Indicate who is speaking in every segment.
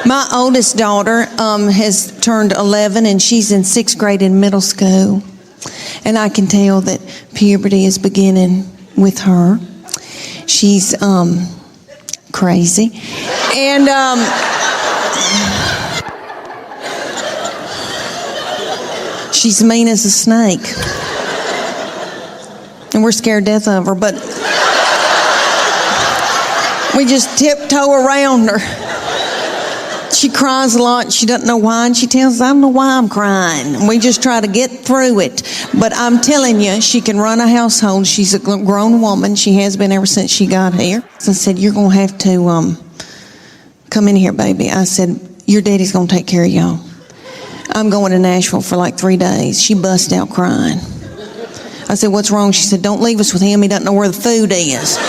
Speaker 1: My oldest daughter has turned 11, and she's in 6th grade in middle school. And I can tell that puberty is beginning with her. She's crazy. And she's mean as a snake. And we're scared to death of her, but we just tiptoe around her. She cries a lot. She doesn't know why, and she tells us, I don't know why I'm crying. And we just try to get through it. But I'm telling you, she can run a household. She's a grown woman. She has been ever since she got here. So I said, you're going to have to come in here, baby. I said, your daddy's going to take care of y'all. I'm going to Nashville for like 3 days. She bust out crying. I said, what's wrong? She said, don't leave us with him. He doesn't know where the food is.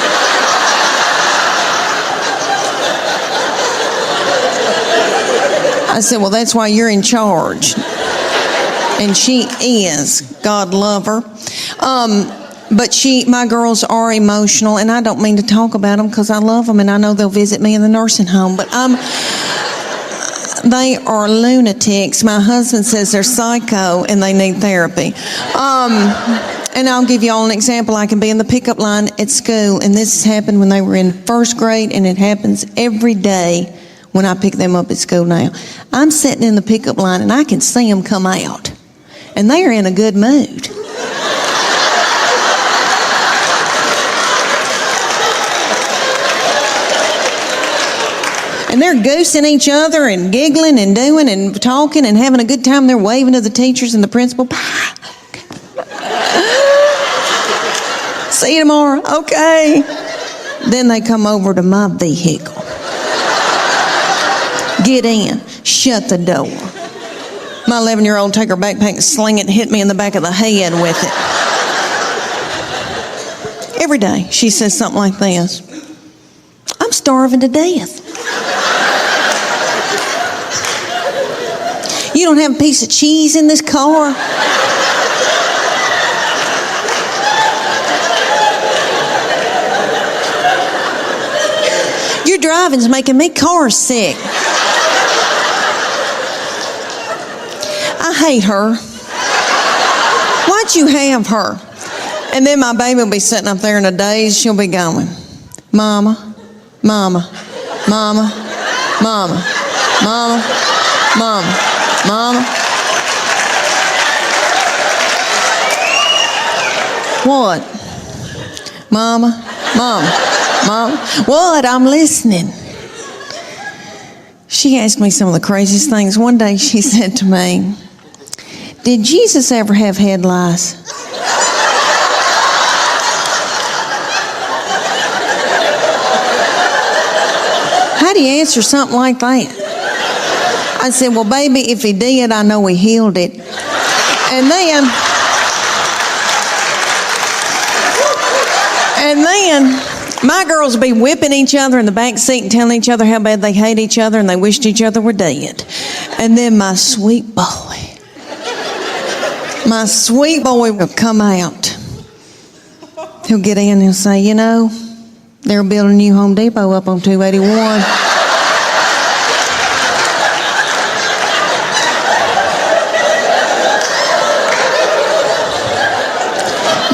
Speaker 1: I said, well, that's why you're in charge. And she is. God love her. But my girls are emotional, and I don't mean to talk about them because I love them, and I know they'll visit me in the nursing home. But they are lunatics. My husband says they're psycho, and they need therapy. And I'll give you all an example. I can be in the pickup line at school, and this happened when they were in 1st grade, and it happens every day when I pick them up at school now. I'm sitting in the pickup line, and I can see them come out, and they are in a good mood. And they're goosing each other and giggling and doing and talking and having a good time. They're waving to the teachers and the principal. See you tomorrow. Okay. Then they come over to my vehicle. Get in. Shut the door. My 11-year-old take her backpack and sling it and hit me in the back of the head with it. Every day she says something like this. I'm starving to death. You don't have a piece of cheese in this car? Your driving's making me car sick. I hate her. Why'd you have her? And then my baby will be sitting up there in a daze. She'll be going, Mama, Mama, Mama, Mama, Mama, Mama, Mama. What? Mama, Mama, Mama. What? I'm listening. She asked me some of the craziest things. One day she said to me, did Jesus ever have head lice? How do you answer something like that? I said, well, baby, if he did, I know he healed it. And then my girls would be whipping each other in the back seat and telling each other how bad they hate each other and they wished each other were dead. And then my sweet boy will come out. He'll get in and he'll say, you know, they're building a new Home Depot up on 281.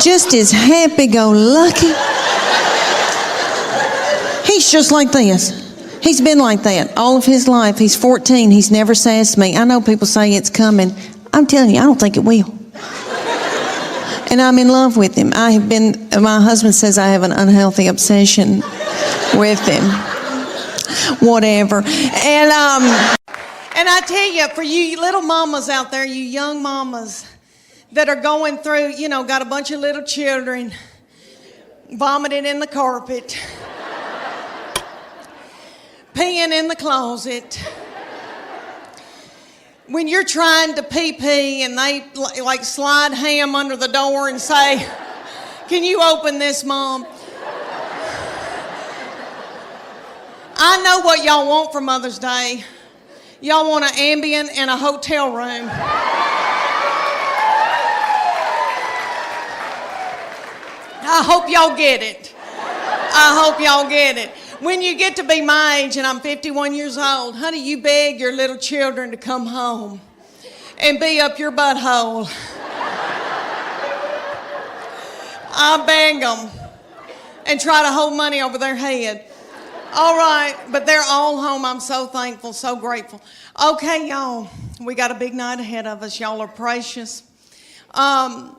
Speaker 1: Just as happy-go-lucky. He's just like this. He's been like that all of his life. He's 14. He's never sassed me. I know people say it's coming. I'm telling you, I don't think it will. And I'm in love with him. My husband says I have an unhealthy obsession with him. Whatever. And I tell you, for you little mamas out there, you young mamas that are going through, you know, got a bunch of little children vomiting in the carpet, peeing in the closet. When you're trying to pee and they like slide ham under the door and say, can you open this, Mom? I know what y'all want for Mother's Day. Y'all want an Ambien and a hotel room. I hope y'all get it. I hope y'all get it. When you get to be my age, and I'm 51 years old, honey, you beg your little children to come home and be up your butthole. I beg them and try to hold money over their head. All right, but they're all home. I'm so thankful, so grateful. Okay, y'all, we got a big night ahead of us. Y'all are precious. I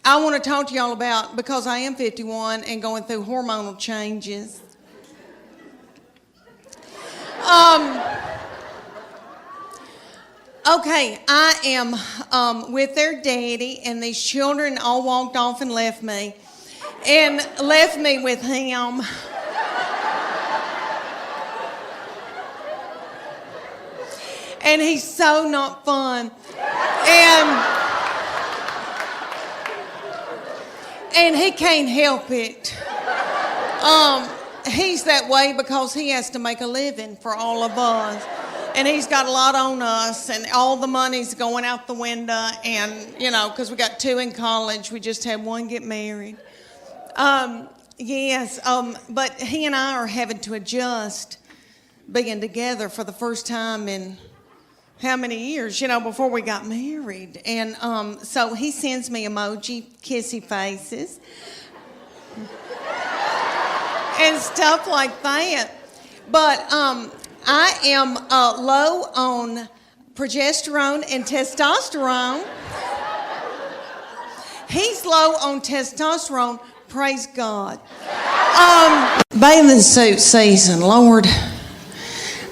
Speaker 1: want to talk to y'all about, because I am 51 and going through hormonal changes. Okay, I am with their daddy, and these children all walked off and left me with him. And he's so not fun. And he can't help it. He's that way because he has to make a living for all of us. And he's got a lot on us, and all the money's going out the window. And, because we got 2 in college, we just had 1 get married. But he and I are having to adjust being together for the first time in how many years, before we got married. And so he sends me emoji, kissy faces, and stuff like that. But I am low on progesterone and testosterone. He's low on testosterone, praise God. Bathing suit season, Lord.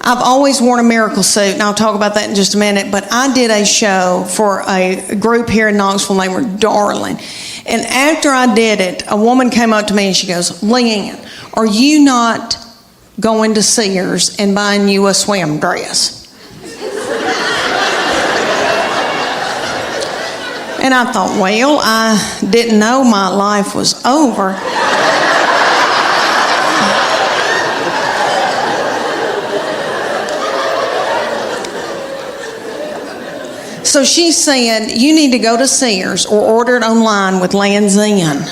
Speaker 1: I've always worn a miracle suit, and I'll talk about that in just a minute, but I did a show for a group here in Knoxville named were Darling. And after I did it, a woman came up to me and she goes, Leanne, are you not going to Sears and buying you a swim dress? And I thought, well, I didn't know my life was over. So she said, you need to go to Sears or order it online with Lands End.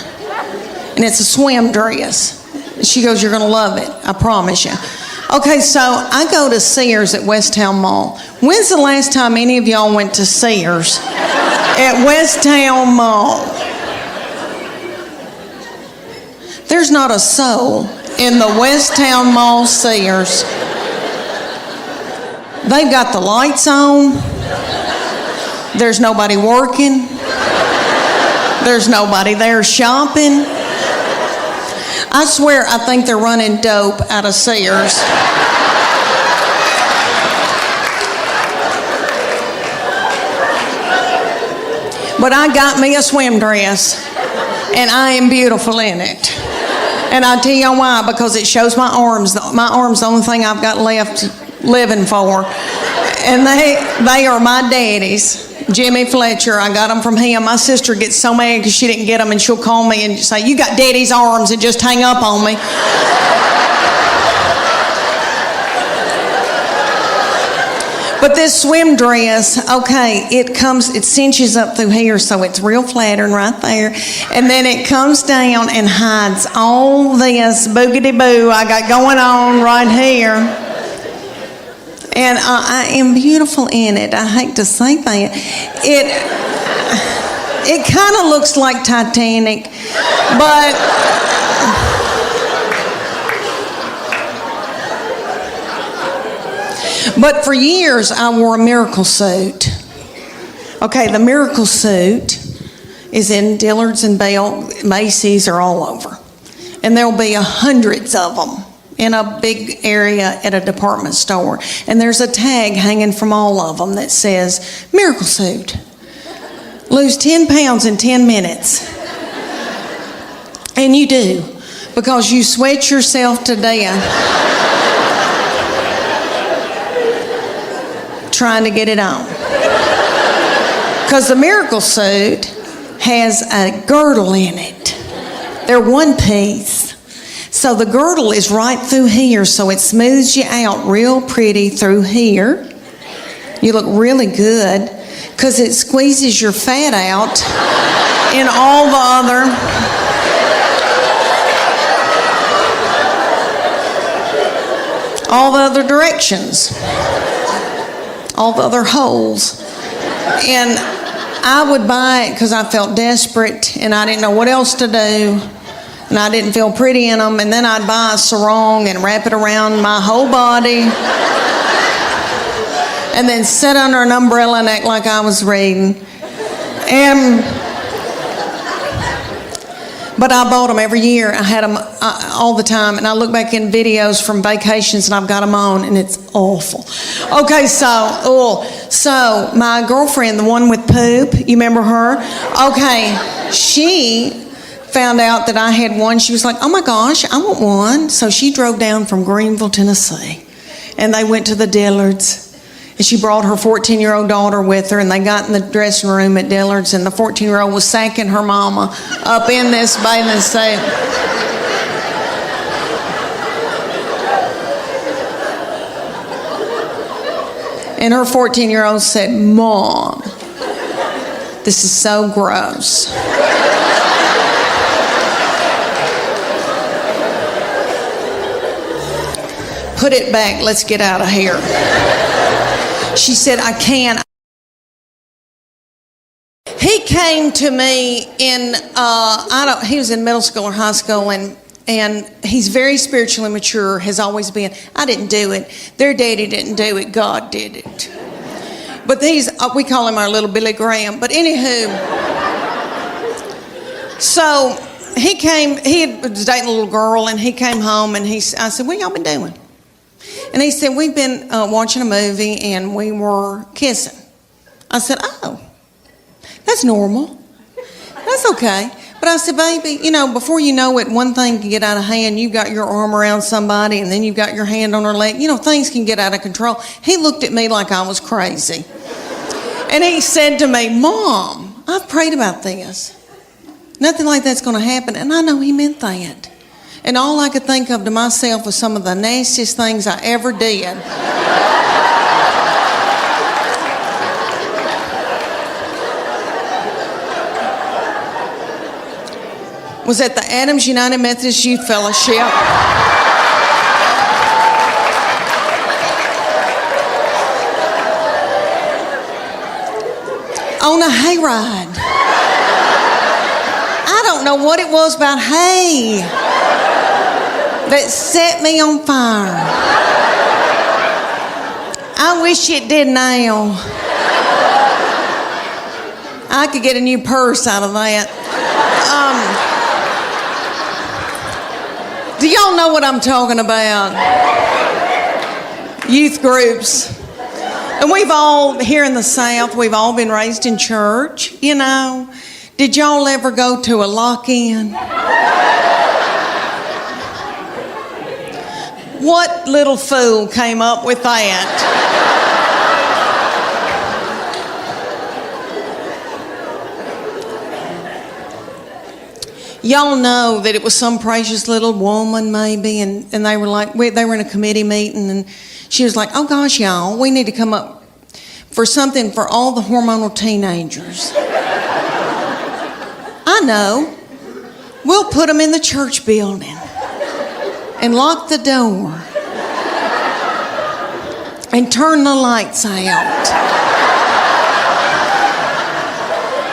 Speaker 1: And it's a swim dress. She goes, you're going to love it, I promise you. Okay, so I go to Sears at Westtown Mall. When's the last time any of y'all went to Sears at Westtown Mall? There's not a soul in the Westtown Mall Sears. They've got the lights on. There's nobody working. There's nobody there shopping. I swear I think they're running dope out of Sears. But I got me a swim dress, and I am beautiful in it. And I'll tell you why, because it shows my arms. My arms the only thing I've got left living for. And they are my daddy's. Jimmy Fletcher, I got them from him. My sister gets so mad because she didn't get them, and she'll call me and say, you got daddy's arms, and just hang up on me. But this swim dress, okay, it cinches up through here, so it's real flattering right there. And then it comes down and hides all this boogity-boo I got going on right here. And I am beautiful in it. I hate to say that. It kind of looks like Titanic, but for years I wore a miracle suit. Okay, the miracle suit is in Dillard's and Bell, Macy's, are all over. And there'll be hundreds of them in a big area at a department store. And there's a tag hanging from all of them that says, miracle suit. Lose 10 pounds in 10 minutes. And you do, because you sweat yourself to death trying to get it on. Because the miracle suit has a girdle in it. They're one piece. So the girdle is right through here, so it smooths you out real pretty through here. You look really good because it squeezes your fat out in all the other. all the other directions, all the other holes. And I would buy it because I felt desperate and I didn't know what else to do. And I didn't feel pretty in them. And then I'd buy a sarong and wrap it around my whole body. And then sit under an umbrella and act like I was reading. But I bought them every year. I had them all the time. And I look back in videos from vacations and I've got them on and it's awful. Okay, so my girlfriend, the one with poop, you remember her? Okay, she found out that I had one. She was like, oh my gosh, I want one. So she drove down from Greenville, Tennessee. And they went to the Dillards. And she brought her 14-year-old daughter with her, and they got in the dressing room at Dillard's, and the 14-year-old was sacking her mama up in this bathing suit. And her 14-year-old said, Mom, this is so gross. Put it back, let's get out of here. She said, I can't. He came to me in, he was in middle school or high school, and he's very spiritually mature, has always been. I didn't do it. Their daddy didn't do it. God did it. But we call him our little Billy Graham. But anywho, so he was dating a little girl, and he came home, and I said, what y'all been doing? And he said, we've been watching a movie and we were kissing. I said, oh, that's normal. That's okay. But I said, baby, before you know it, one thing can get out of hand. You've got your arm around somebody and then you've got your hand on her leg. Things can get out of control. He looked at me like I was crazy. And he said to me, Mom, I've prayed about this. Nothing like that's going to happen. And I know he meant that. And all I could think of to myself was some of the nastiest things I ever did. Was at the Adams United Methodist Youth Fellowship. On a hayride. I don't know what it was about hay that set me on fire. I wish it did now. I could get a new purse out of that. Do y'all know what I'm talking about? Youth groups. And we've all, here in the South, we've all been raised in church, Did y'all ever go to a lock-in? What little fool came up with that? Y'all know that it was some precious little woman maybe, and they were like, they were in a committee meeting, and she was like, oh gosh, y'all, we need to come up for something for all the hormonal teenagers. I know. We'll put them in the church building and lock the door and turn the lights out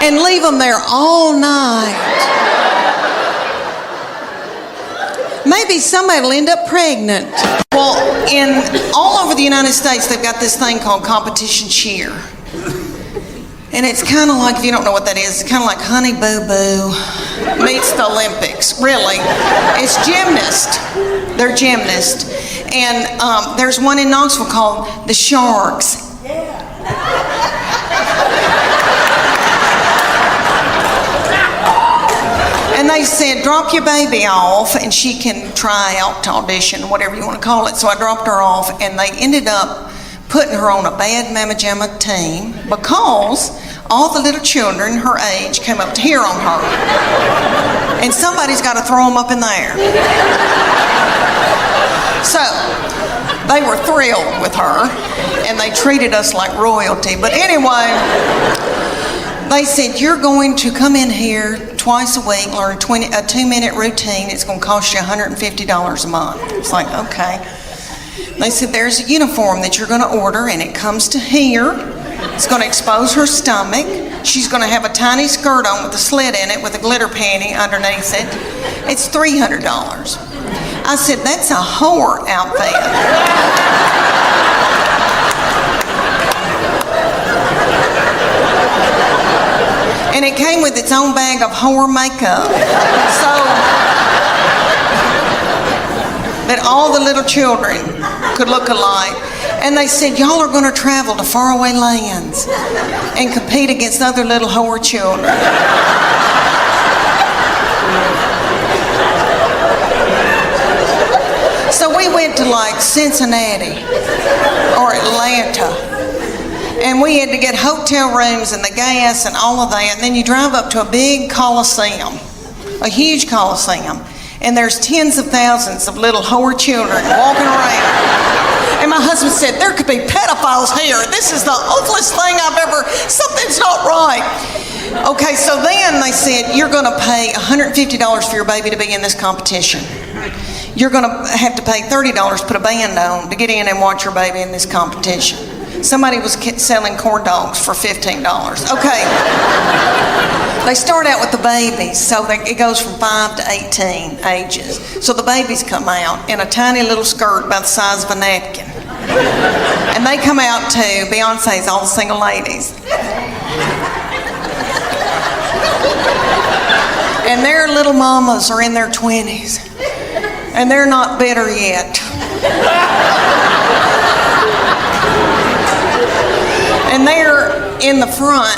Speaker 1: and leave them there all night. Maybe somebody will end up pregnant. Well, all over the United States, they've got this thing called competition cheer. And it's kind of like, if you don't know what that is, it's kind of like Honey Boo Boo meets the Olympics, really. It's gymnast. They're gymnasts. And there's one in Knoxville called the Sharks. And they said, drop your baby off and she can try out to audition, whatever you want to call it. So I dropped her off, and they ended up putting her on a bad Mamma Jamma team because all the little children her age came up to hear on her. And somebody's got to throw them up in the air. So they were thrilled with her, and they treated us like royalty. But anyway, they said, you're going to come in here twice a week, learn a 2-minute routine. It's going to cost you $150 a month. It's like, okay. They said, there's a uniform that you're going to order, and it comes to here. It's going to expose her stomach. She's going to have a tiny skirt on with a slit in it with a glitter panty underneath it. It's $300. I said, that's a whore outfit. And it came with its own bag of whore makeup. So that all the little children could look alike. And they said, y'all are going to travel to faraway lands and compete against other little whore children. So we went to like Cincinnati or Atlanta, and we had to get hotel rooms and the gas and all of that. And then you drive up to a big coliseum, a huge coliseum, and there's tens of thousands of little whore children walking around. And my husband said, there could be pedophiles here. This is the awfulest thing I've ever, something's not right. Okay, so then they said, you're going to pay $150 for your baby to be in this competition. You're going to have to pay $30 to put a band on to get in and watch your baby in this competition. Somebody was selling corn dogs for $15. Okay. They start out with the babies, so it goes from 5 to 18 ages. So the babies come out in a tiny little skirt about the size of a napkin. And they come out to Beyonce's All the Single Ladies. And their little mamas are in their 20s. And they're not bitter yet. And they're in the front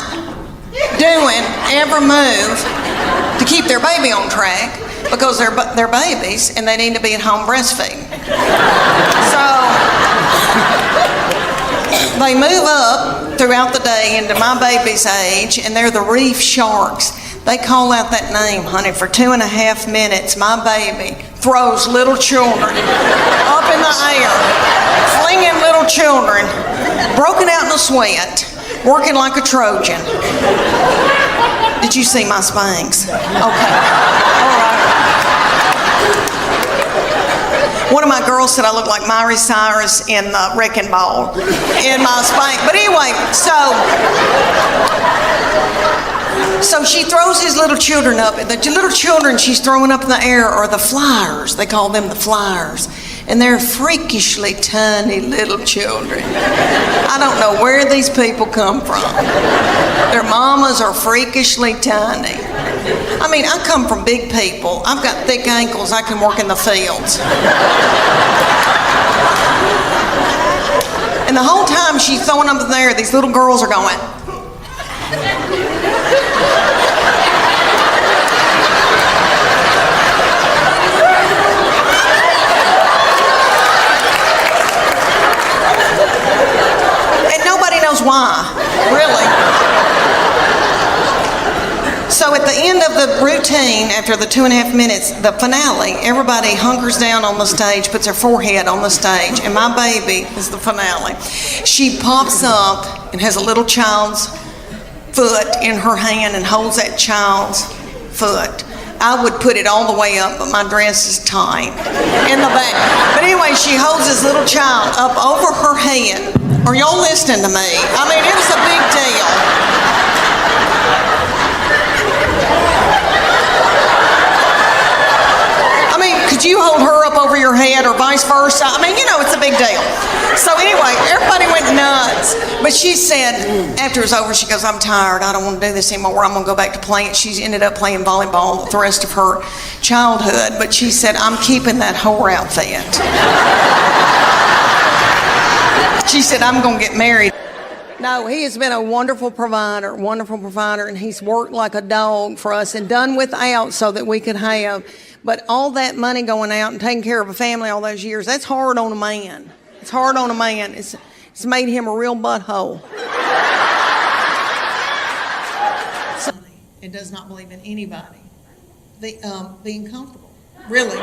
Speaker 1: doing every move to keep their baby on track because they're babies and they need to be at home breastfeeding. So they move up throughout the day into my baby's age, and they're the reef sharks. They call out that name, honey, for 2.5 minutes. My baby throws little children up in the air, flinging little children, broken out in a sweat, working like a Trojan. Did you see my Spanx? Okay. All right. One of my girls said I look like Miley Cyrus in the Wrecking Ball in my Spanx. But anyway, so she throws these little children up. The little children she's throwing up in the air are the flyers. They call them the flyers. And they're freakishly tiny little children. I don't know where these people come from. Their mamas are freakishly tiny. I mean, I come from big people. I've got thick ankles. I can work in the fields. And the whole time she's throwing them up there, these little girls are going. Why? Really? So at the end of the routine, after the 2.5 minutes, the finale, everybody hunkers down on the stage, puts their forehead on the stage, and my baby is the finale. She pops up and has a little child's foot in her hand and holds that child's foot. I would put it all the way up, but my dress is tight in the back. But anyway, she holds this little child up over her head. Are y'all listening to me? I mean, it was a big deal. I mean, could you hold her up over your head or vice versa? I mean, you know, it's a big deal. So anyway, everybody went nuts. But she said, after it was over, she goes, I'm tired. I don't want to do this anymore. I'm going to go back to playing. She ended up playing volleyball the rest of her childhood. But she said, I'm keeping that whore outfit. She said, I'm going to get married. No, he has been a wonderful provider, and he's worked like a dog for us and done without so that we could have. But all that money going out and taking care of a family all those years, that's hard on a man. It's hard on a man. It's made him a real butthole. It does not believe in anybody being comfortable. Really.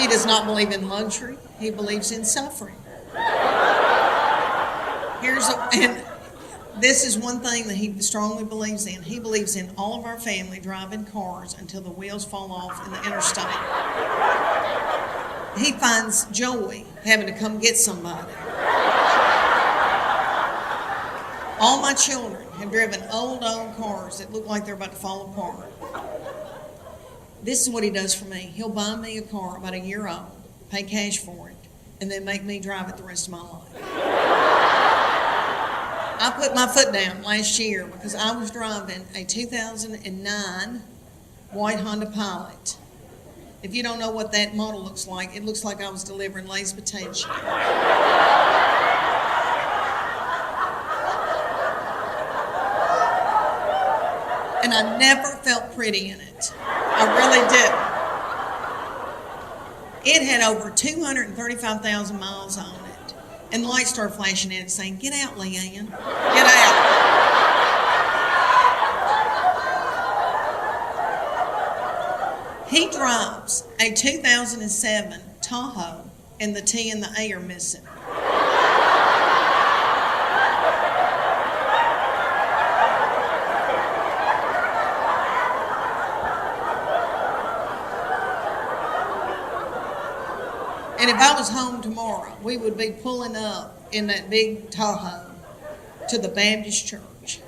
Speaker 1: He does not believe in luxury. He believes in suffering. And this is one thing that he strongly believes in. He believes in all of our family driving cars until the wheels fall off in the interstate. he finds joy having to come get somebody. All my children have driven old cars that look like they're about to fall apart. This is what he does for me. He'll buy me a car about a year old, pay cash for it, and then make me drive it the rest of my life. I put my foot down last year because I was driving a 2009 white Honda Pilot. If you don't know what that model looks like, it looks like I was delivering Lay's potato chips. And I never felt pretty in it. I really did. It had over 235,000 miles on it. And the lights started flashing at it saying, "Get out, Leanne. Get out." He drives a 2007 Tahoe and the T and the A are missing. And if I was home tomorrow, we would be pulling up in that big Tahoe to the Baptist church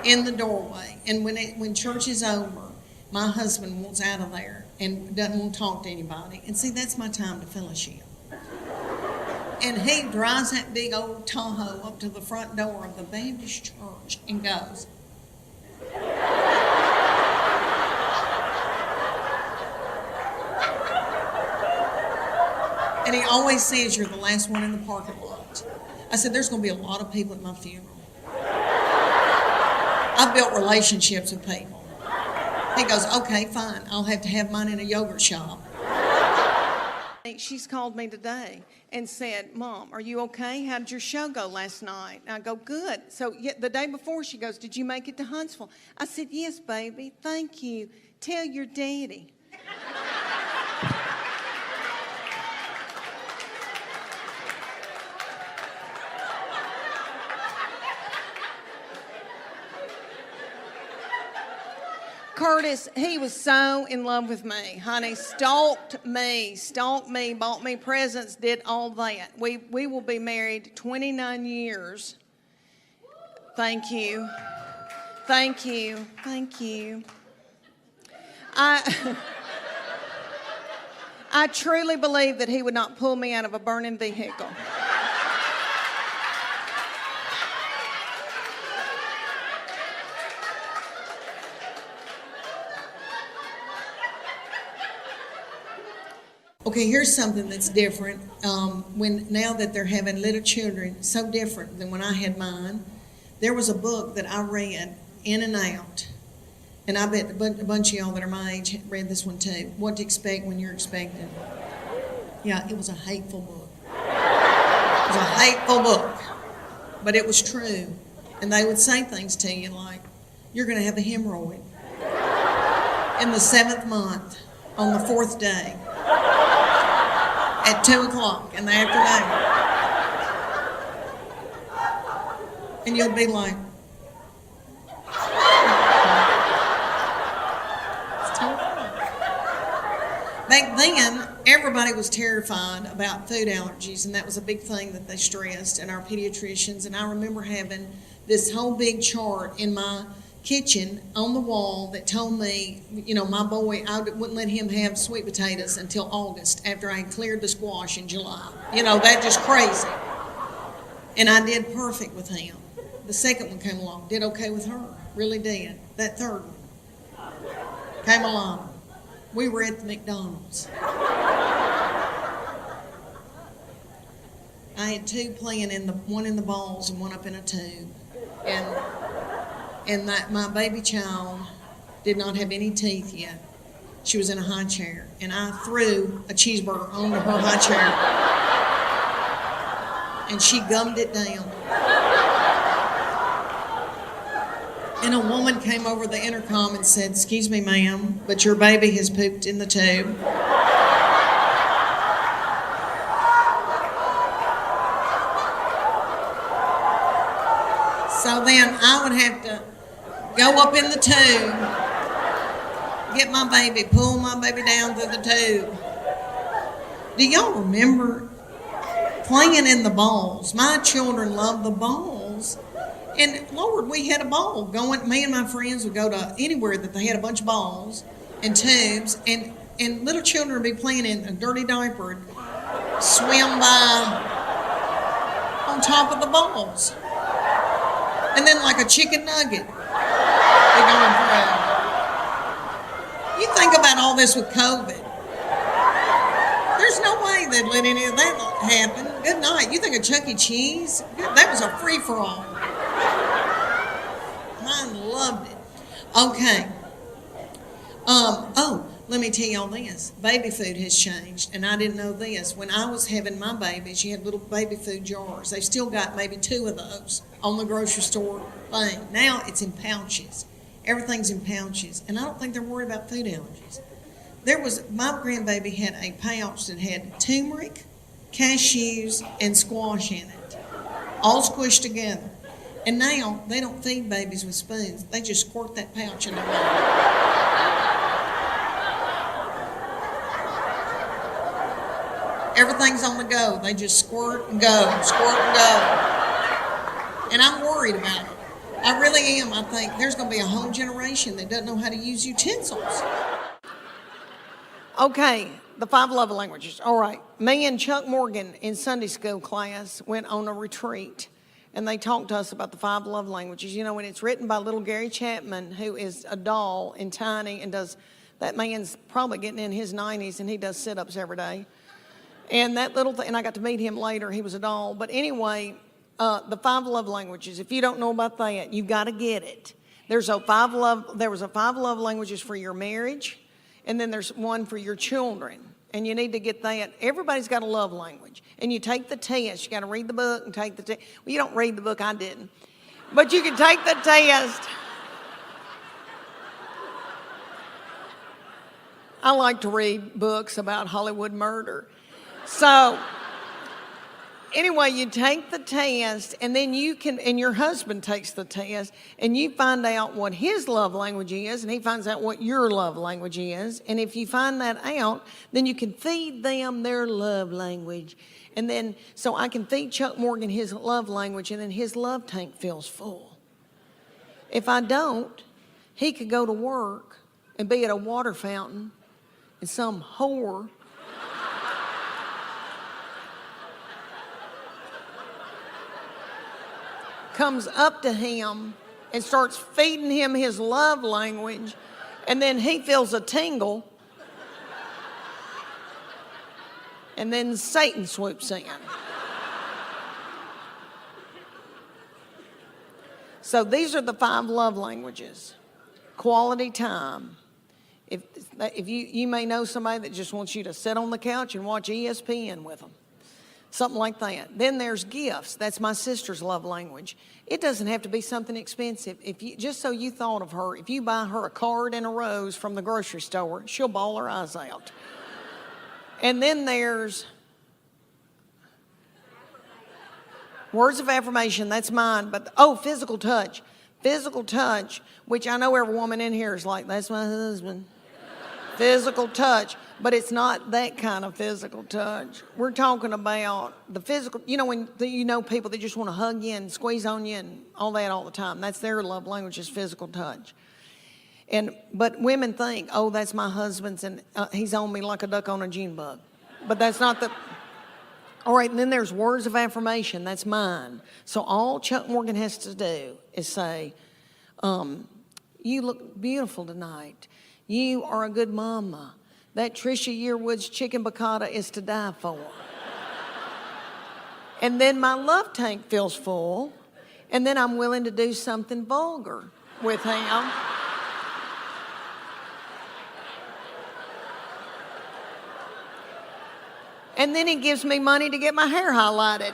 Speaker 1: in the doorway. And when church is over, my husband wants out of there and doesn't want to talk to anybody. And see, that's my time to fellowship. And he drives that big old Tahoe up to the front door of the Baptist church and goes, and he always says, "You're the last one in the parking lot." I said, "There's going to be a lot of people at my funeral." I've built relationships with people. He goes, "Okay, fine. I'll have to have mine in a yogurt shop." She's called me today and said, "Mom, are you okay? How did your show go last night?" And I go, "Good." So the day before, she goes, "Did you make it to Huntsville?" I said, "Yes, baby. Thank you. Tell your daddy." Curtis, he was so in love with me, honey. Stalked me, bought me presents, did all that. We will be married 29 years. Thank you. Thank you. Thank you. I truly believe that he would not pull me out of a burning vehicle. Okay, here's something that's different. Now that they're having little children, so different than when I had mine. There was a book that I read in and out, and I bet a bunch of y'all that are my age read this one too. What to Expect When You're Expecting. Yeah, it was a hateful book. It was a hateful book, but it was true. And they would say things to you like, "You're going to have a hemorrhoid in the 7th month on the 4th day." At 2 o'clock in the afternoon. And you'll be like, back then, everybody was terrified about food allergies, and that was a big thing that they stressed, and our pediatricians. And I remember having this whole big chart in my kitchen on the wall that told me, my boy, I wouldn't let him have sweet potatoes until August after I had cleared the squash in July. That just crazy. And I did perfect with him. The second one came along, did okay with her, really did. That third one came along. We were at the McDonald's. I had two playing one in the balls and one up in a tube. And my baby child did not have any teeth yet. She was in a high chair, and I threw a cheeseburger onto her high chair, and she gummed it down. And a woman came over the intercom and said, "Excuse me, ma'am, but your baby has pooped in the tube." So then I would have to go up in the tube, get my baby, pull my baby down through the tube, Do y'all remember playing in the balls? My children love the balls. And Lord, we had a ball going. Me and my friends would go to anywhere that they had a bunch of balls and tubes, and little children would be playing in a dirty diaper and swim by on top of the balls. And then like a chicken nugget, they're going through. You think about all this with COVID. There's no way they'd let any of that happen. Good night. You think of Chuck E. Cheese? That was a free-for-all. Mine loved it. Okay. Let me tell y'all this. Baby food has changed, and I didn't know this. When I was having my babies, you had little baby food jars. They've still got maybe 2 of those on the grocery store thing. Now it's in pouches. Everything's in pouches, and I don't think they're worried about food allergies. My grandbaby had a pouch that had turmeric, cashews, and squash in it, all squished together. And now they don't feed babies with spoons. They just squirt that pouch in their mouth. Everything's on the go. They just squirt and go, squirt and go. And I'm worried about it. I really am. I think there's going to be a whole generation that doesn't know how to use utensils. Okay, the 5 love languages. All right. Me and Chuck Morgan in Sunday school class went on a retreat, and they talked to us about the 5 love languages. You know, and it's written by little Gary Chapman, who is a doll and tiny and does, that man's probably getting in his 90s, and he does sit-ups every day. And that little thing, and I got to meet him later. He was a doll. But anyway, the 5 love languages, if you don't know about that, you've got to get it. There was a 5 love languages for your marriage, and then there's one for your children. And you need to get that. Everybody's got a love language. And you take the test. You got to read the book and take the test. Well, you don't read the book. I didn't. But you can take the test. I like to read books about Hollywood murder. So, anyway, you take the test, and then you can, and your husband takes the test, and you find out what his love language is, and he finds out what your love language is. And if you find that out, then you can feed them their love language. And then, so I can feed Chuck Morgan his love language, and then his love tank fills full. If I don't, he could go to work and be at a water fountain, and some whore comes up to him and starts feeding him his love language, and then he feels a tingle, and then Satan swoops in. So these are the 5 love languages. Quality time. If you may know somebody that just wants you to sit on the couch and watch ESPN with them. Something like that. Then there's gifts. That's my sister's love language. It doesn't have to be something expensive. Just so you thought of her, if you buy her a card and a rose from the grocery store, she'll bawl her eyes out. And then there's words of affirmation. That's mine. But physical touch. Physical touch, which I know every woman in here is like, that's my husband. Physical touch. But it's not that kind of physical touch. We're talking about the physical, when people that just want to hug you and squeeze on you and all that all the time. That's their love language, is physical touch. But women think, that's my husband's, and he's on me like a duck on a June bug. But that's not the... All right, and then there's words of affirmation. That's mine. So all Chuck Morgan has to do is say, you look beautiful tonight. You are a good mama. That Trisha Yearwood's chicken piccata is to die for. And then my love tank feels full, and then I'm willing to do something vulgar with him. And then he gives me money to get my hair highlighted.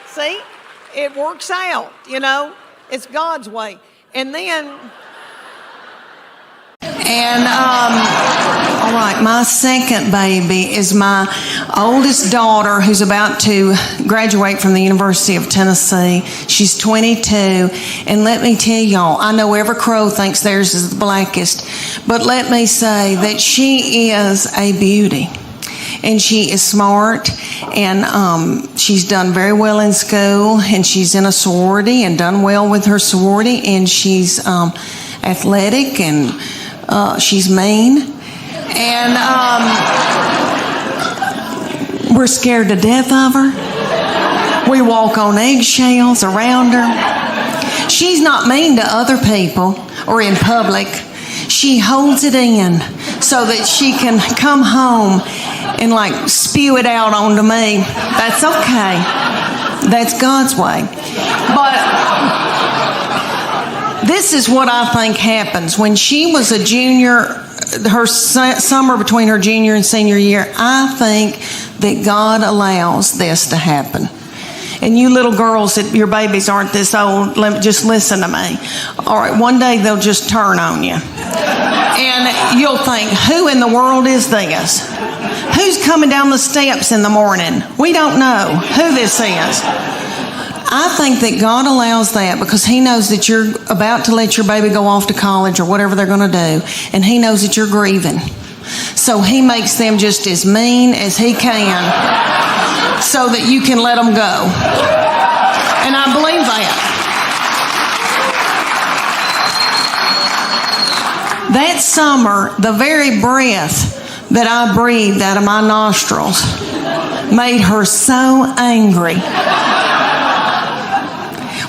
Speaker 1: See? It works out, It's God's way. And then... All right, my second baby is my oldest daughter who's about to graduate from the University of Tennessee. She's 22, and let me tell y'all, I know every crow thinks theirs is the blackest, but let me say that she is a beauty. And she is smart, and she's done very well in school, and she's in a sorority and done well with her sorority, and she's athletic, and she's mean. And we're scared to death of her. We walk on eggshells around her. She's not mean to other people or in public. She holds it in so that she can come home and like spew it out onto me. That's okay. That's God's way. But this is what I think happens. When she was a junior, her summer between her junior and senior year, I think that God allows this to happen. And you little girls, that your babies aren't this old, just listen to me. All right, one day they'll just turn on you. And you'll think, who in the world is this? Who's coming down the steps in the morning? We don't know who this is. I think that God allows that because He knows that you're about to let your baby go off to college or whatever they're going to do. And He knows that you're grieving. So He makes them just as mean as He can so that you can let them go. And I believe that. That summer, the very breath that I breathed out of my nostrils made her so angry.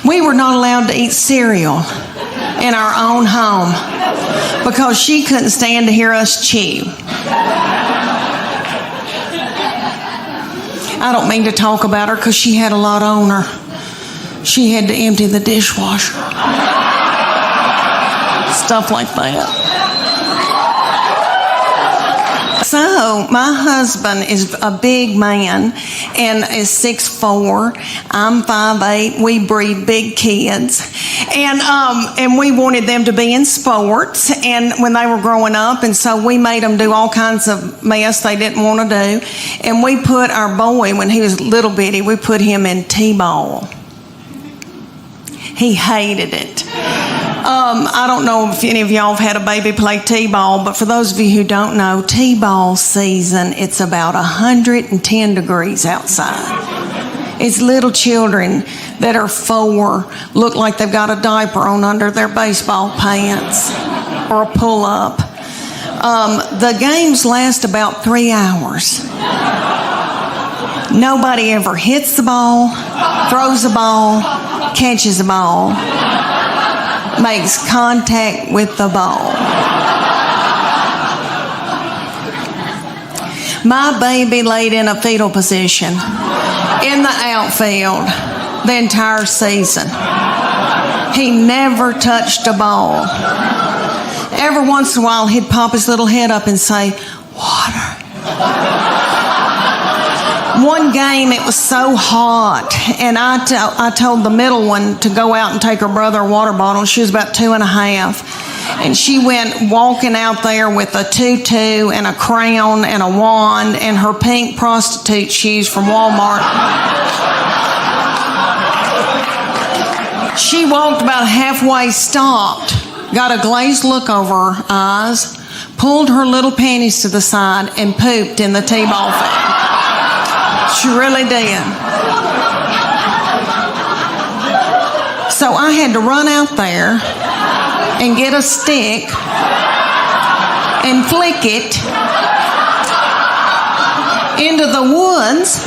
Speaker 1: We were not allowed to eat cereal in our own home because she couldn't stand to hear us chew. I don't mean to talk about her because she had a lot on her. She had to empty the dishwasher. Stuff like that. So, my husband is a big man and is 6'4". I'm 5'8". We breed big kids. And we wanted them to be in sports and when they were growing up, and so we made them do all kinds of mess they didn't want to do. And we put our boy, when he was little bitty, we put him in T-ball. He hated it. I don't know if any of y'all have had a baby play T-ball, but for those of you who don't know, T-ball season, it's about 110 degrees outside. It's little children that are 4 look like they've got a diaper on under their baseball pants or a pull-up. The games last about 3 hours. Nobody ever hits the ball, throws the ball, catches the ball, makes contact with the ball. My baby laid in a fetal position in the outfield the entire season. He never touched a ball. Every once in a while, he'd pop his little head up and say, "Water." One game, it was so hot, and I told the middle one to go out and take her brother a water bottle. She was about 2.5, and she went walking out there with a tutu and a crown and a wand and her pink prostitute shoes from Walmart. She walked about halfway, stopped, got a glazed look over her eyes, pulled her little panties to the side, and pooped in the T-ball field. She really did. So I had to run out there and get a stick and flick it into the woods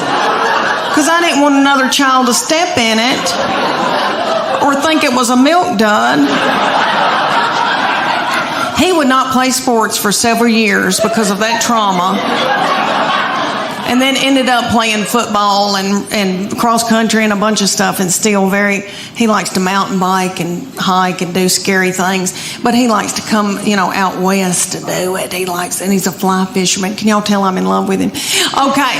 Speaker 1: because I didn't want another child to step in it or think it was a milk dud. He would not play sports for several years because of that trauma. And then ended up playing football and cross country and a bunch of stuff, and still he likes to mountain bike and hike and do scary things, but he likes to come, out west to do it. And he's a fly fisherman. Can y'all tell I'm in love with him? Okay.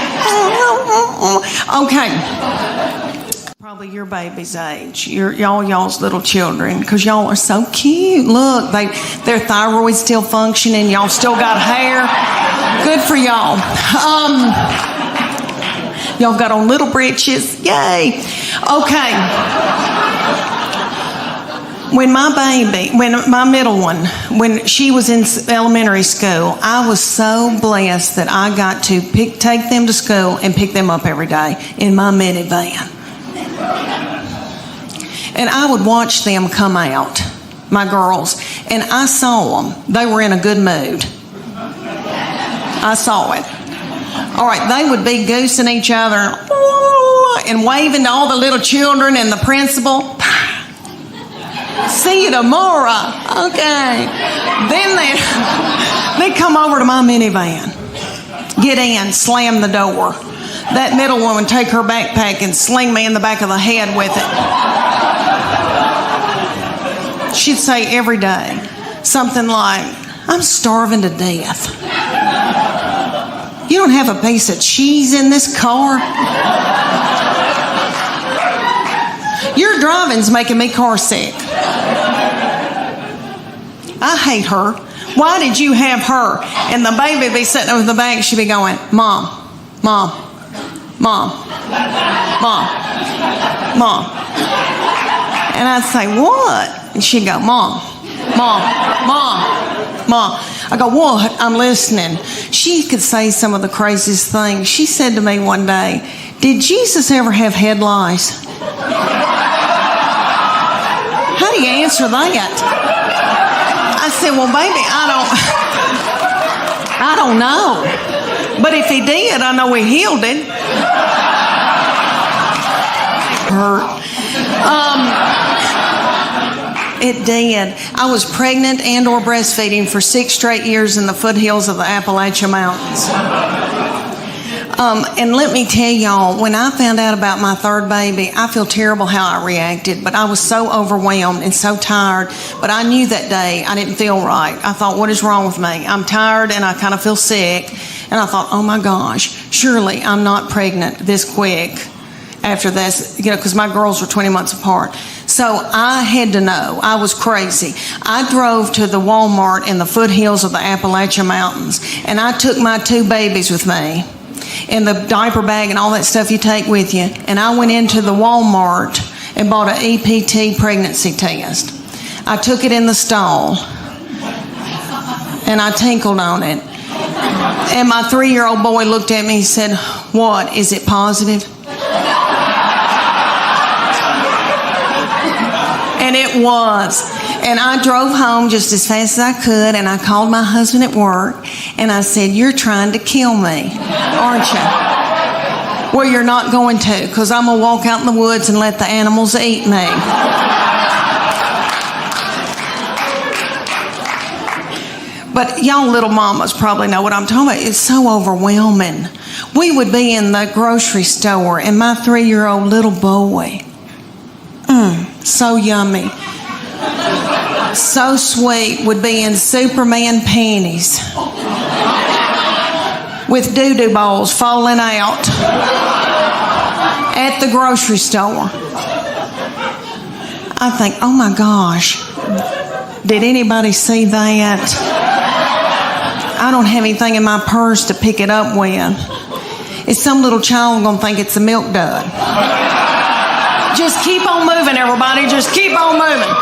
Speaker 1: probably your baby's age, y'all's little children, because y'all are so cute. Look, their thyroid's still functioning. Y'all still got hair. Good for y'all. Y'all got on little breeches. Yay. Okay. When my middle one, when she was in elementary school, I was so blessed that I got to take them to school and pick them up every day in my minivan. And I would watch them come out, my girls, and I saw them. They were in a good mood. I saw it. All right, they would be goosing each other and waving to all the little children and the principal. See you tomorrow. Okay. Then they come over to my minivan, get in, slam the door. That middle one would take her backpack and sling me in the back of the head with it. She'd say every day something like, I'm starving to death. You don't have a piece of cheese in this car? Your driving's making me car sick. I hate her. Why did you have her? And the baby would be sitting over the back. She'd be going, Mom, Mom, Mom, Mom, Mom. And I'd say, what? And she'd go, Mom, Mom, Mom, Mom. I go, what? I'm listening. She could say some of the craziest things. She said to me one day, did Jesus ever have head lice? How do you answer that? I said, well, baby, I don't know. But if he did, I know he healed it. Hurt. It did. I was pregnant and or breastfeeding for 6 straight years in the foothills of the Appalachian Mountains. And let me tell y'all, when I found out about my third baby, I feel terrible how I reacted, but I was so overwhelmed and so tired. But I knew that day I didn't feel right. I thought, what is wrong with me? I'm tired and I kind of feel sick. And I thought, oh my gosh, surely I'm not pregnant this quick after this, because my girls were 20 months apart. So I had to know. I was crazy. I drove to the Walmart in the foothills of the Appalachian Mountains, and I took my 2 babies with me and the diaper bag and all that stuff you take with you. And I went into the Walmart and bought an EPT pregnancy test. I took it in the stall and I tinkled on it. And my 3-year-old boy looked at me and said, what, is it positive? And it was. And I drove home just as fast as I could, and I called my husband at work, and I said, you're trying to kill me, aren't you? Well, you're not going to, because I'm going to walk out in the woods and let the animals eat me. But y'all little mamas probably know what I'm talking about. It's so overwhelming. We would be in the grocery store, and my 3-year-old little boy, so yummy, so sweet, would be in Superman panties with doo-doo balls falling out at the grocery store. I think, oh my gosh, did anybody see that? I don't have anything in my purse to pick it up with. Is some little child going to think it's a milk dud? Just keep on moving, everybody. Just keep on moving.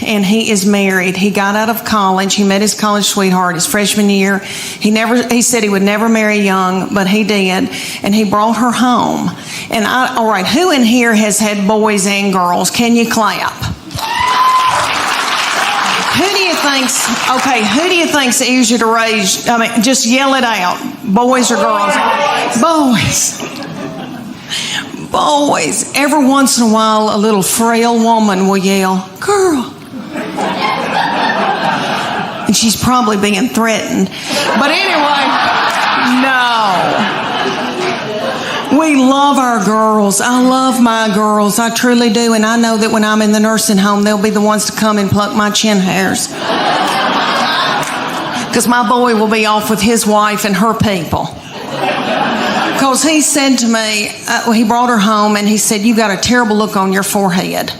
Speaker 1: And he is married. He got out of college. He met his college sweetheart his freshman year. He said he would never marry young, but he did. And he brought her home. And all right, who in here has had boys and girls? Can you clap? Who do you think's easier to raise? I mean, just yell it out. Boys or girls? Boys. Every once in a while, a little frail woman will yell, girl. And she's probably being threatened. But anyway, no. We love our girls. I love my girls. I truly do. And I know that when I'm in the nursing home, they'll be the ones to come and pluck my chin hairs. because my boy will be off with his wife and her people. Because he said to me, he brought her home and he said, "You got a terrible look on your forehead."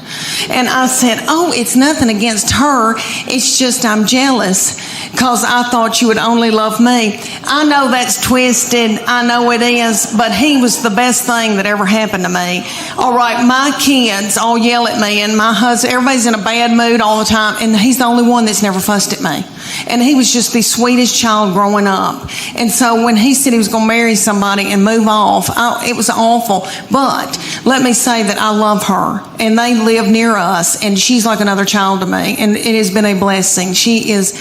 Speaker 1: And I said, "Oh, it's nothing against her. It's just I'm jealous because I thought you would only love me." I know that's twisted. I know it is. But he was the best thing that ever happened to me. All right, my kids all yell at me, and my husband, everybody's in a bad mood all the time. And he's the only one that's never fussed at me. And he was just the sweetest child growing up. And so when he said he was going to marry somebody and move off, it was awful. But let me say that I love her. And they live near us. And she's like another child to me. And it has been a blessing. She is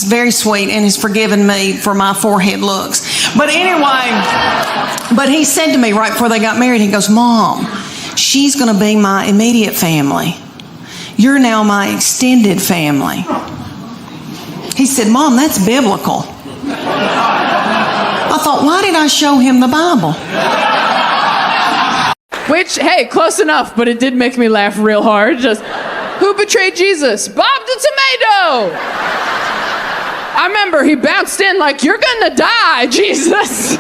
Speaker 1: very sweet and has forgiven me for my forehead looks. But anyway, but he said to me right before they got married, he goes, "Mom, she's going to be my immediate family. You're now my extended family." He said, "Mom, that's biblical." I thought, why did I show him the Bible?
Speaker 2: Which, hey, close enough, but it did make me laugh real hard. Just, who betrayed Jesus? Bob the Tomato! I remember he bounced in like, "You're gonna die, Jesus."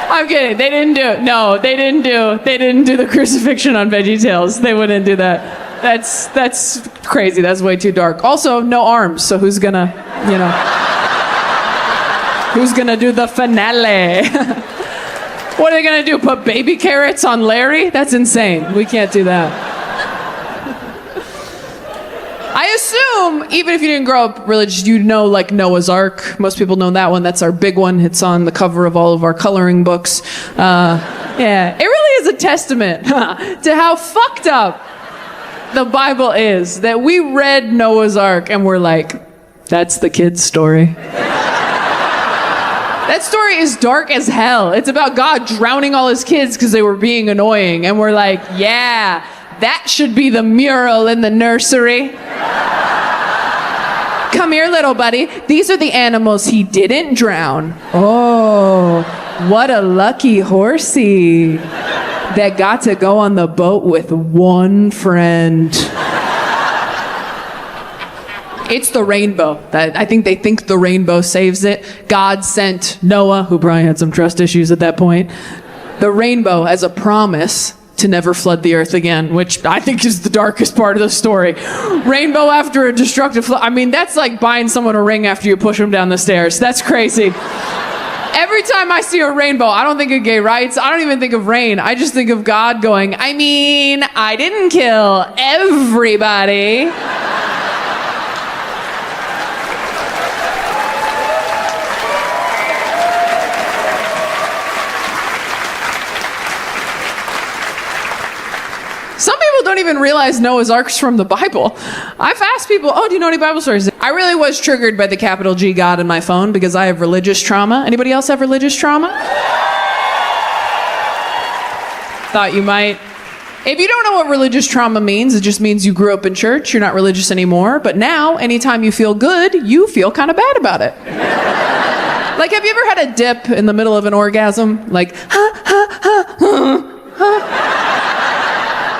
Speaker 2: I'm kidding, they didn't do it. No, they didn't do the crucifixion on VeggieTales. They wouldn't do that. That's crazy. That's way too dark. Also, no arms, so who's gonna do the finale? What are they gonna do? Put baby carrots on Larry? That's insane. We can't do that. I assume, even if you didn't grow up religious, you know like Noah's Ark. Most people know that one. That's our big one. It's on the cover of all of our coloring books. Yeah, it really is a testament to how fucked up the Bible is, that we read Noah's Ark and we're like, that's the kid's story. That story is dark as hell. It's about God drowning all his kids because they were being annoying. And we're like, yeah, that should be the mural in the nursery. Come here, little buddy. These are the animals he didn't drown. Oh, what a lucky horsey that got to go on the boat with one friend. It's the rainbow. I think they think the rainbow saves it. God sent Noah, who probably had some trust issues at that point, the rainbow as a promise to never flood the earth again, which I think is the darkest part of the story. Rainbow after a destructive flood. I mean, that's like buying someone a ring after you push them down the stairs. That's crazy. Every time I see a rainbow, I don't think of gay rights. I don't even think of rain. I just think of God going, I mean, I didn't kill everybody. Some people don't even realize Noah's Ark's from the Bible. I've asked people, oh, do you know any Bible stories? I really was triggered by the capital G God in my phone because I have religious trauma. Anybody else have religious trauma? Thought you might. If you don't know what religious trauma means, it just means you grew up in church, you're not religious anymore, but now, anytime you feel good, you feel kind of bad about it. Like, have you ever had a dip in the middle of an orgasm? Like,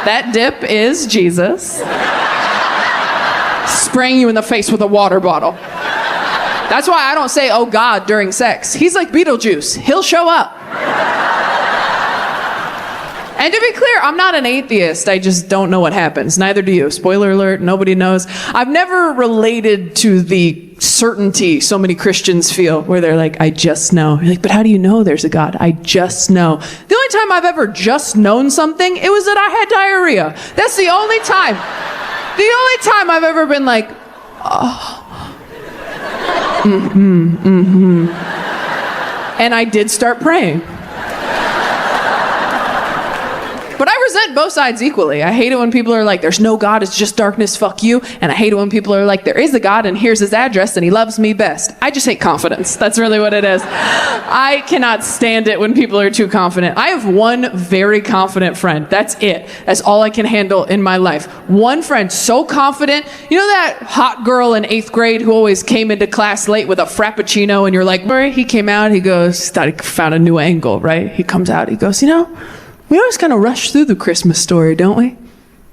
Speaker 2: That dip is Jesus spraying you in the face with a water bottle. That's why I don't say, oh God, during sex. He's like Beetlejuice. He'll show up. And to be clear, I'm not an atheist. I just don't know what happens. Neither do you. Spoiler alert, nobody knows. I've never related to the certainty so many Christians feel, where they're like, I just know. You're like, but how do you know there's a God? I just know. The only time I've ever just known something, it was that I had diarrhea. That's the only time. The only time I've ever been like, oh. And I did start praying. But I resent both sides equally. I hate it when people are like, there's no God, it's just darkness, fuck you. And I hate it when people are like, there is a God and here's his address and he loves me best. I just hate confidence. That's really what it is. I cannot stand it when people are too confident. I have one very confident friend. That's it. That's all I can handle in my life. One friend so confident. You know that hot girl in 8th grade who always came into class late with a Frappuccino and you're like, he came out, he goes, thought he found a new angle, right? He comes out, he goes, you know, we always kind of rush through the Christmas story, don't we?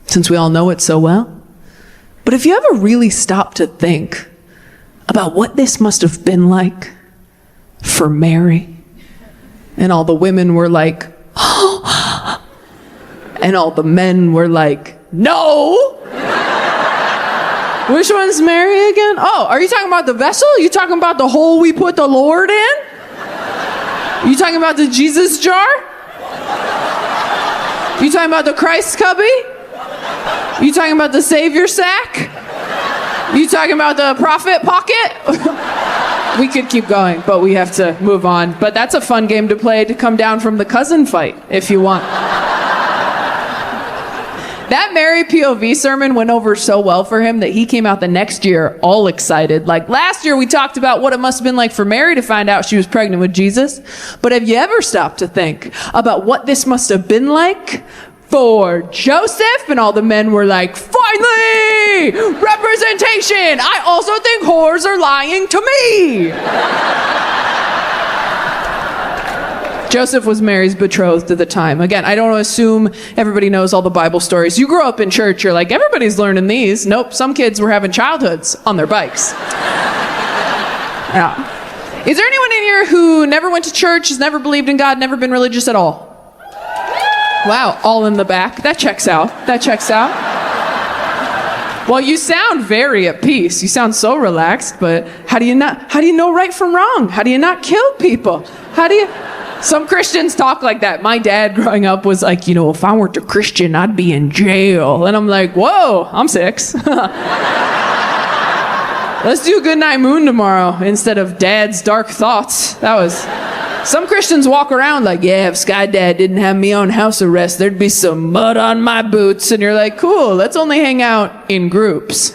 Speaker 2: Since we all know it so well. But if you ever really stop to think, about what this must have been like for Mary? And all the women were like, oh. And all the men were like, no. Which one's Mary again? Oh, are you talking about the vessel? You talking about the hole we put the Lord in? You talking about the Jesus jar? You talking about the Christ cubby? You talking about the Savior sack? You talking about the prophet pocket? We could keep going, but we have to move on. But that's a fun game to play to come down from the cousin fight, if you want. That Mary POV sermon went over so well for him that he came out the next year all excited. Like last year we talked about what it must have been like for Mary to find out she was pregnant with Jesus. But have you ever stopped to think about what this must have been like for Joseph? And all the men were like, finally, representation. I also think whores are lying to me. Joseph was Mary's betrothed at the time. Again, I don't assume everybody knows all the Bible stories. You grew up in church, you're like, everybody's learning these. Nope, some kids were having childhoods on their bikes. Yeah. Is there anyone in here who never went to church, has never believed in God, never been religious at all? Wow, all in the back. That checks out. That checks out. Well, you sound very at peace. You sound so relaxed, but how do you know right from wrong? How do you not kill people? Some Christians talk like that. My dad growing up was like, if I weren't a Christian, I'd be in jail. And I'm like, whoa, I'm 6. Let's do Good Night Moon tomorrow instead of Dad's Dark Thoughts. Some Christians walk around like, yeah, if Sky Dad didn't have me on house arrest, there'd be some mud on my boots. And you're like, cool, let's only hang out in groups.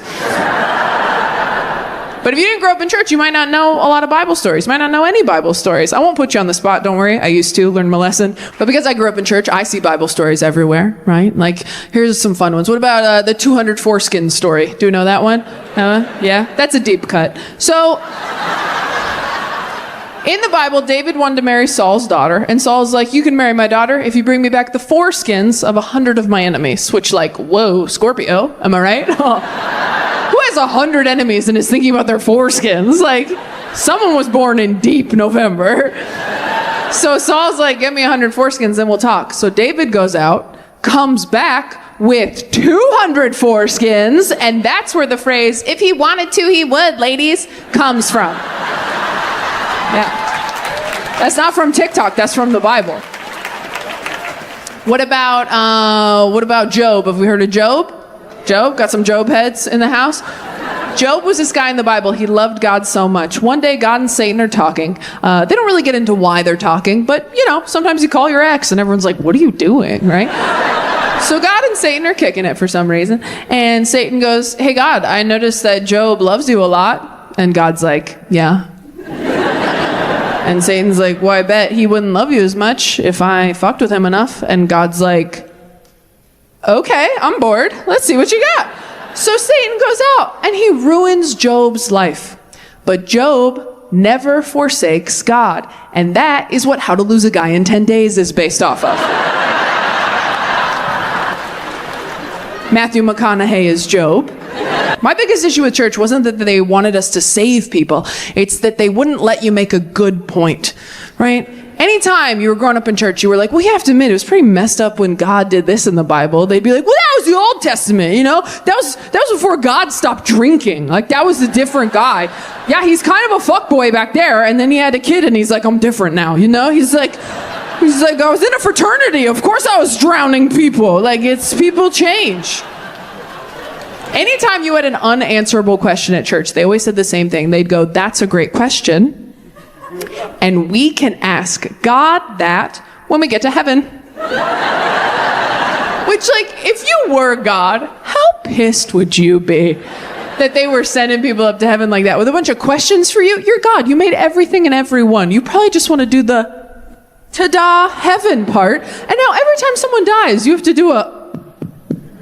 Speaker 2: But if you didn't grow up in church, you might not know a lot of Bible stories. You might not know any Bible stories. I won't put you on the spot, don't worry. I used to learn my lesson. But because I grew up in church, I see Bible stories everywhere, right? Like, here's some fun ones. What about the 200 foreskin story? Do you know that one? Yeah? That's a deep cut. So, in the Bible, David wanted to marry Saul's daughter. And Saul's like, you can marry my daughter if you bring me back the foreskins of 100 of my enemies. Which, like, whoa, Scorpio, am I right? Who has 100 enemies and is thinking about their foreskins? Like, someone was born in deep November. So Saul's like, get me 100 foreskins and we'll talk. So David goes out, comes back with 200 foreskins, and that's where the phrase, if he wanted to, he would, ladies, comes from. Yeah. That's not from TikTok, that's from the Bible. What about Job? Have we heard of Job? Job? Got some Job heads in the house? Job was this guy in the Bible. He loved God so much. One day, God and Satan are talking. They don't really get into why they're talking, but, sometimes you call your ex and everyone's like, what are you doing, right? So God and Satan are kicking it for some reason. And Satan goes, hey, God, I noticed that Job loves you a lot. And God's like, yeah. And Satan's like, well, I bet he wouldn't love you as much if I fucked with him enough. And God's like, okay, I'm bored. Let's see what you got. So Satan goes out and he ruins Job's life. But Job never forsakes God. And that is what How to Lose a Guy in 10 Days is based off of. Matthew McConaughey is Job. My biggest issue with church wasn't that they wanted us to save people. It's that they wouldn't let you make a good point, right? Anytime you were growing up in church, you were like, well, you have to admit, it was pretty messed up when God did this in the Bible. They'd be like, well, that was the Old Testament, That was before God stopped drinking. Like, that was a different guy. Yeah, he's kind of a fuckboy back there, and then he had a kid, and he's like, I'm different now, He's like, I was in a fraternity. Of course I was drowning people. Like, people change. Anytime you had an unanswerable question at church, they always said the same thing. They'd go, that's a great question. And we can ask God that when we get to heaven. Which, if you were God, how pissed would you be that they were sending people up to heaven like that with a bunch of questions for you? You're God. You made everything and everyone. You probably just want to do the ta-da heaven part. And now every time someone dies, you have to do a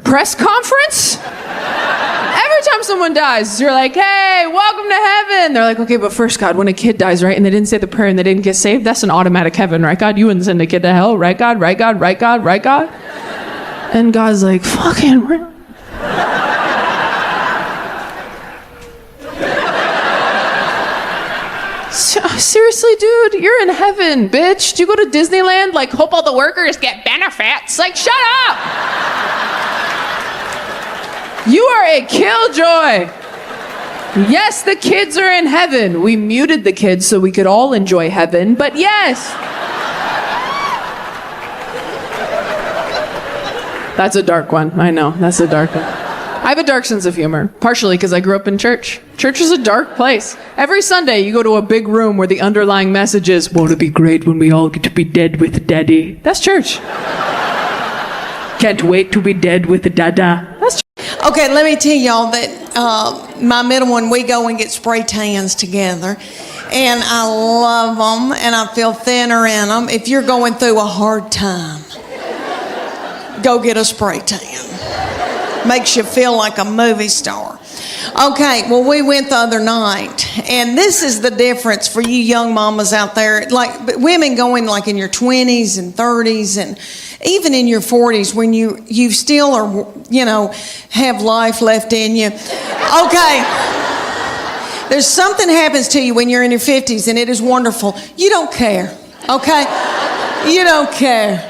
Speaker 2: press conference? Every time someone dies, you're like, hey, welcome to heaven. They're like, okay, but first, God, when a kid dies, right, and they didn't say the prayer and they didn't get saved, that's an automatic heaven, right, God? You wouldn't send a kid to hell, right, God? Right, God? Right, God? Right, God? And God's like, fucking really? seriously, dude, you're in heaven, bitch. Do you go to Disneyland? Like, hope all the workers get benefits. Like, shut up. You are a killjoy. Yes, the kids are in heaven. We muted the kids so we could all enjoy heaven, but yes. That's a dark one. I know, that's a dark one. I have a dark sense of humor, partially because I grew up in church. Church is a dark place. Every Sunday, you go to a big room where the underlying message is, won't it be great when we all get to be dead with Daddy? That's church. Can't wait to be dead with Dada. That's church.
Speaker 1: Okay, let me tell y'all that my middle one, we go and get spray tans together. And I love them, and I feel thinner in them. If you're going through a hard time, go get a spray tan. Makes you feel like a movie star. Okay, well, we went the other night, and this is the difference for you young mamas out there. Like, women going like in your 20s and 30s and even in your 40s when you still are, you know, have life left in you. Okay, there's something happens to you when you're in your 50s, and it is wonderful. You don't care, okay? You don't care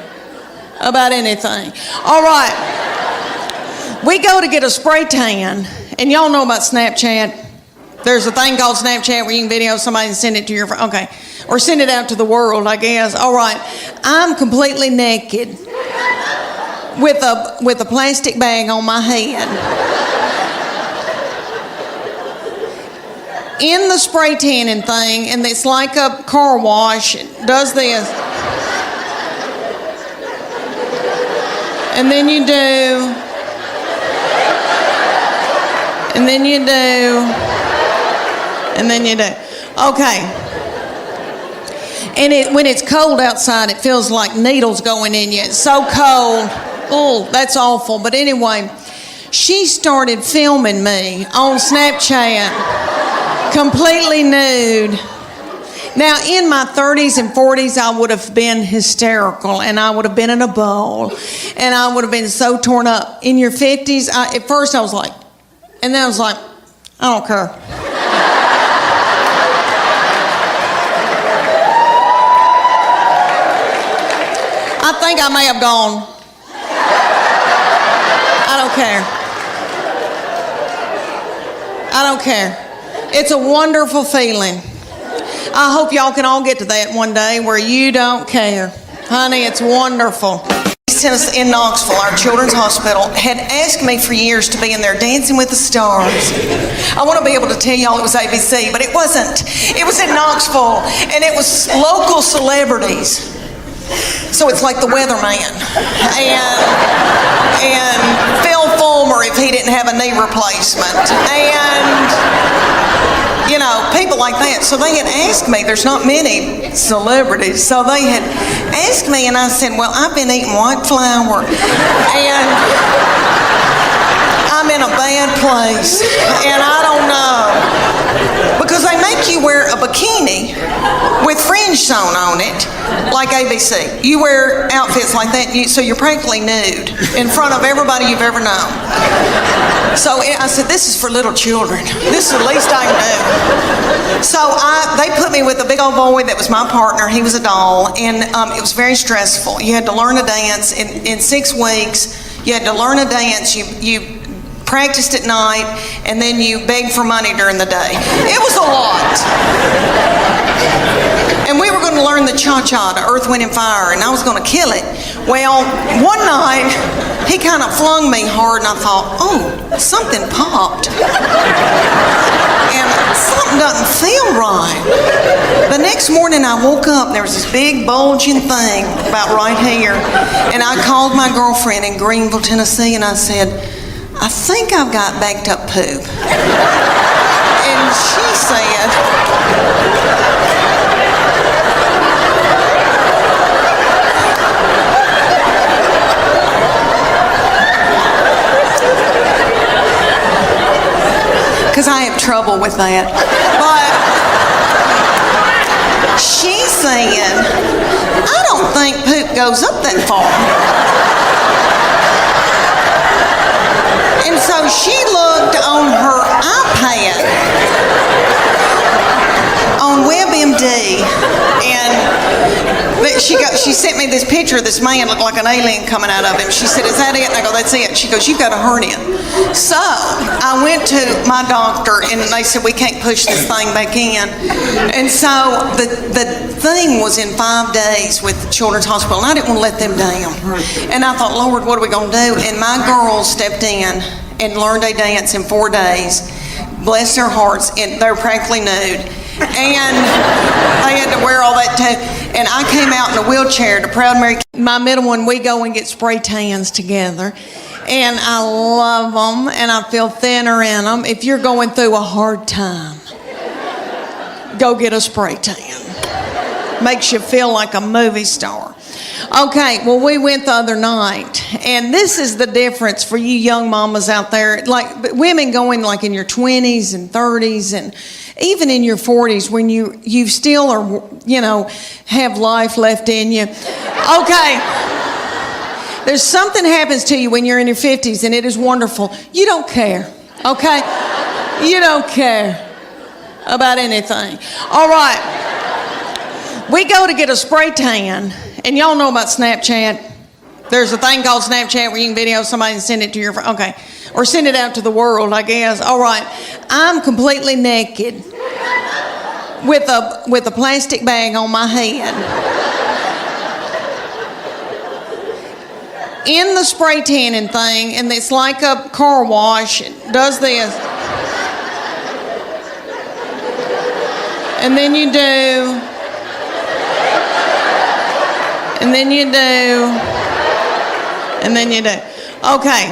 Speaker 1: about anything. All right. We go to get a spray tan, and y'all know about Snapchat. There's a thing called Snapchat where you can video somebody and send it to your friend. Okay. Or send it out to the world, I guess. All right. I'm completely naked with a plastic bag on my head. In the spray tanning thing, and it's like a car wash. It does this. And then you do. And then you do. And then you do. Okay. And when it's cold outside, it feels like needles going in you. It's so cold. Oh, that's awful. But anyway, she started filming me on Snapchat, completely nude. Now, in my 30s and 40s, I would have been hysterical, and I would have been in a bowl, and I would have been so torn up. In your 50s, at first I was like, and then I was like, I don't care. I think I may have gone. I don't care. I don't care. It's a wonderful feeling. I hope y'all can all get to that one day where you don't care. Honey, it's wonderful. In Knoxville, our children's hospital, had asked me for years to be in there Dancing with the Stars. I want to be able to tell y'all it was ABC, but it wasn't. It was in Knoxville, and it was local celebrities. So it's like the weatherman and Phil Fulmer if he didn't have a knee replacement, and you know, people like that. So they had asked me, there's not many celebrities, so they had asked me, and I said, well, I've been eating white flour, and I'm in a bad place, and I don't know. Because they make you wear a bikini with fringe sewn on it, like ABC. You wear outfits like that, so you're practically nude in front of everybody you've ever known. So I said, this is for little children. This is the least I can do. So they put me with a big old boy that was my partner. He was a doll, and it was very stressful. You had to learn a dance in 6 weeks. You had to learn a dance. You practiced at night, and then you begged for money during the day. It was a lot. And we were going to learn the cha-cha to Earth, Wind, and Fire, and I was going to kill it. Well, one night, he kind of flung me hard, and I thought, oh, something popped. And something doesn't feel right. The next morning, I woke up, and there was this big bulging thing about right here. And I called my girlfriend in Greenville, Tennessee, and I said, I think I've got backed up poop. And she said, because I have trouble with that. But she said, I don't think poop goes up that far. And so she looked on her iPad on WebMD she sent me this picture of this man looked like an alien coming out of him. She said, "Is that it?" And I go, "That's it." She goes, "You've got a hernia." So I went to my doctor, and they said, "We can't push this thing back in." And so the thing was in 5 days with Children's Hospital, and I didn't want to let them down. And I thought, Lord, what are we going to do? And my girls stepped in and learned a dance in 4 days. Bless their hearts, and they're practically nude. And they had to wear all that too. And I came out in a wheelchair to Proud Mary. My middle one, we go and get spray tans together. And I love them, and I feel thinner in them. If you're going through a hard time, go get a spray tan. Makes you feel like a movie star. Okay, well, we went the other night, and this is the difference for you young mamas out there. Like, women going like in your 20s and 30s and even in your 40s when you still are, have life left in you. Okay, there's something happens to you when you're in your 50s, and it is wonderful. You don't care, okay? You don't care about anything. All right, we go to get a spray tan. And y'all know about Snapchat. There's a thing called Snapchat where you can video somebody and send it to your friend. Okay. Or send it out to the world, I guess. All right. I'm completely naked with a plastic bag on my head. In the spray tanning thing, and it's like a car wash. It does this. And then you do. And then you do, and then you do. Okay.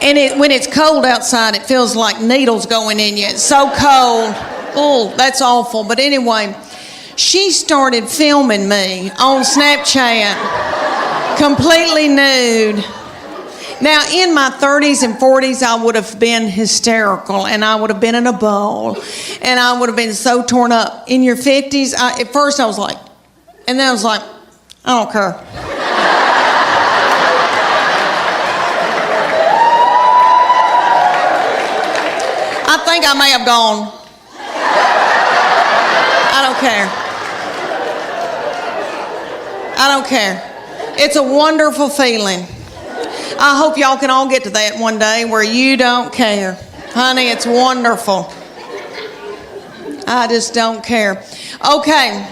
Speaker 1: And when it's cold outside, it feels like needles going in you. It's so cold. Oh, that's awful. But anyway, she started filming me on Snapchat, completely nude. Now, in my 30s and 40s, I would have been hysterical, and I would have been in a bowl, and I would have been so torn up. In your 50s, at first I was like, and then I was like, I don't care. I think I may have gone. I don't care. I don't care. It's a wonderful feeling. I hope y'all can all get to that one day where you don't care. Honey, it's wonderful. I just don't care. Okay.